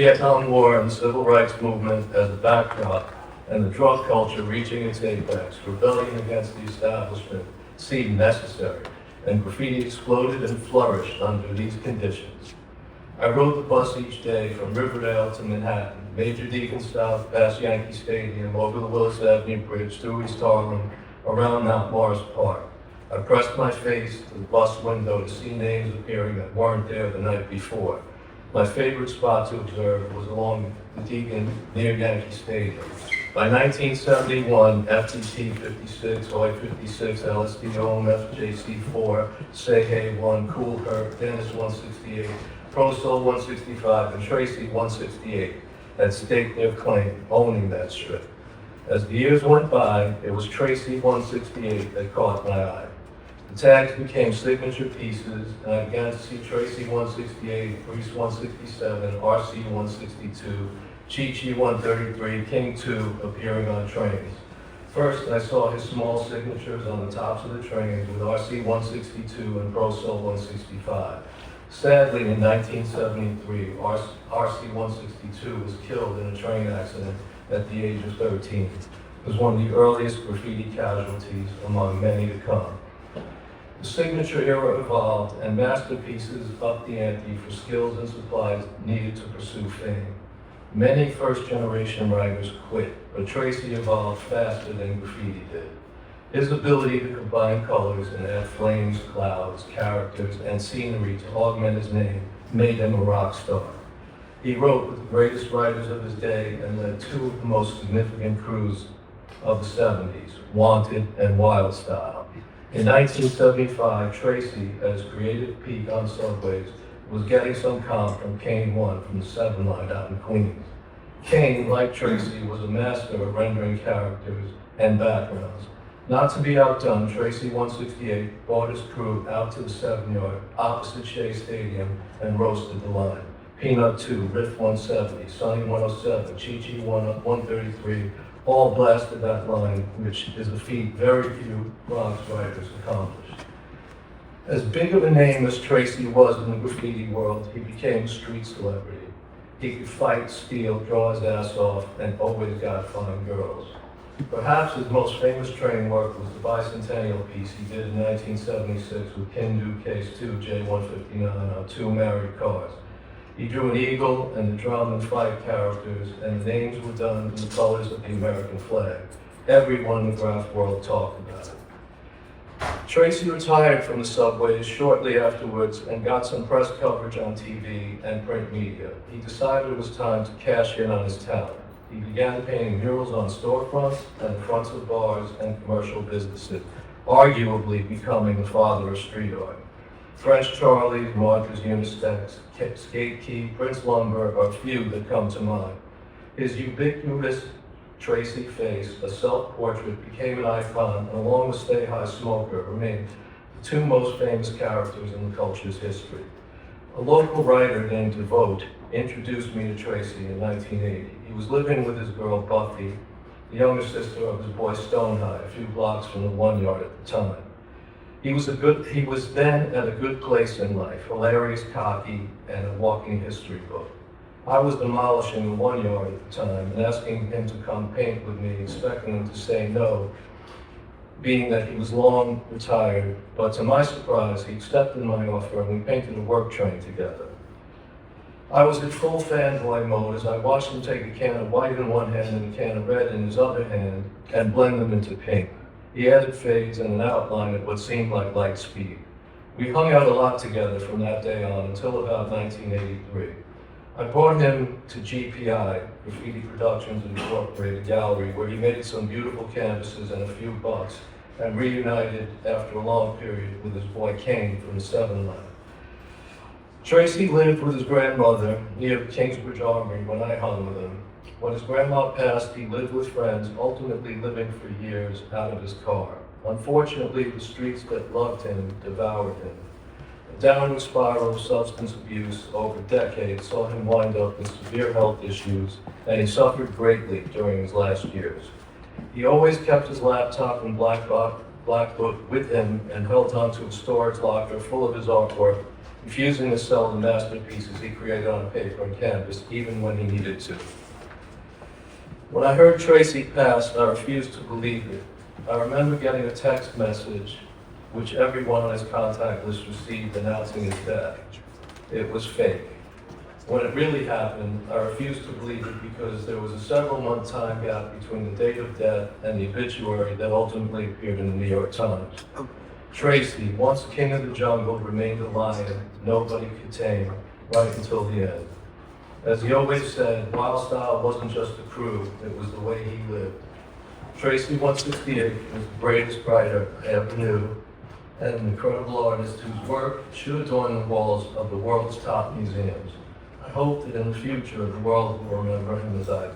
Vietnam War and the Civil Rights Movement as a backdrop, and the drug culture reaching its apex, rebellion against the establishment seemed necessary, and graffiti exploded and flourished under these conditions. I rode the bus each day from Riverdale to Manhattan, Major Deacon South, past Yankee Stadium, over the Willis Avenue Bridge, through East Harlem, around Mount Morris Park. I pressed my face to the bus window to see names appearing that weren't there the night before. My favorite spot to observe was along the Deacon near Yankee Stadium. By 1971, FTT 56, OI 56, LSD Home, FJC4, Say Hey 1, Cool Herc, Dennis 168, Pro Soul 165, and Tracy 168 had staked their claim, owning that strip. As the years went by, it was Tracy 168 that caught my eye. The tags became signature pieces, and I began to see Tracy 168, Grease 167, RC 162, Chi-Chi 133, King 2 appearing on trains. First, I saw his small signatures on the tops of the trains with RC 162 and Pro Soul 165. Sadly, in 1973, RC 162 was killed in a train accident at the age of 13. It was one of the earliest graffiti casualties among many to come. The signature era evolved, and masterpieces upped the ante for skills and supplies needed to pursue fame. Many first-generation writers quit, but Tracy evolved faster than graffiti did. His ability to combine colors and add flames, clouds, characters, and scenery to augment his name made him a rock star. He wrote with the greatest writers of his day and led two of the most significant crews of the 70s, Wanted and Wild Style. In 1975, Tracy, at his creative peak on subways, was getting some comp from Kane 1 from the 7 line out in Queens. Kane, like Tracy, was a master of rendering characters and backgrounds. Not to be outdone, Tracy 168 brought his crew out to the 7 yard opposite Shea Stadium and roasted the line. Peanut 2, Riff 170, Sonny 107, Chi-Chi 133, all blasted that line, which is a feat very few Bronx writers accomplished. As big of a name as Tracy was in the graffiti world, he became a street celebrity. He could fight, steal, draw his ass off, and always got fine girls. Perhaps his most famous train work was the bicentennial piece he did in 1976 with Kindu Case 2 J159 on 2 married cars. He drew an eagle and the drum and fife characters, and the names were done in the colors of the American flag. Everyone in the graph world talked about it. Tracy retired from the subways shortly afterwards and got some press coverage on TV and print media. He decided it was time to cash in on his talent. He began painting murals on storefronts and the fronts of bars and commercial businesses, arguably becoming the father of street art. French Charlie's, Martha's Unisex, Skate Key, Prince Lumber are a few that come to mind. His ubiquitous Tracy face, a self-portrait, became an icon, and along with Stay High Smoker, remained the two most famous characters in the culture's history. A local writer named DeVote introduced me to Tracy in 1980. He was living with his girl Buffy, the younger sister of his boy Stonehigh, a few blocks from the 1 yard at the time. He was then at a good place in life, hilarious, cocky, and a walking history book. I was demolishing the 1 yard at the time and asking him to come paint with me, expecting him to say no, being that he was long retired, but to my surprise, he accepted my offer and we painted a work train together. I was in full fanboy mode as I watched him take a can of white in one hand and a can of red in his other hand and blend them into pink. He added fades and an outline at what seemed like light speed. We hung out a lot together from that day on until about 1983. I brought him to GPI, Graffiti Productions Incorporated Gallery, where he made some beautiful canvases and a few bucks, and reunited after a long period with his boy Kane from the 7 line. Tracy lived with his grandmother near Kingsbridge Armory when I hung with him. When his grandma passed, he lived with friends, ultimately living for years out of his car. Unfortunately, the streets that loved him devoured him. A downward spiral of substance abuse over decades saw him wind up with severe health issues, and he suffered greatly during his last years. He always kept his laptop and black book with him and held onto a storage locker full of his artwork refusing to sell the masterpieces he created on paper and canvas, even when he needed to. When I heard Tracy pass, I refused to believe it. I remember getting a text message, which everyone on his contact list received, announcing his death. It was fake. When it really happened, I refused to believe it because there was a several-month time gap between the date of death and the obituary that ultimately appeared in the New York Times. Tracy, once king of the jungle, remained a lion nobody could tame right until the end. As he always said, Wild Style wasn't just a crew, it was the way he lived. Tracy168 was the greatest writer I ever knew, and an incredible artist whose work should adorn the walls of the world's top museums. I hope that in the future, the world will remember him as I do.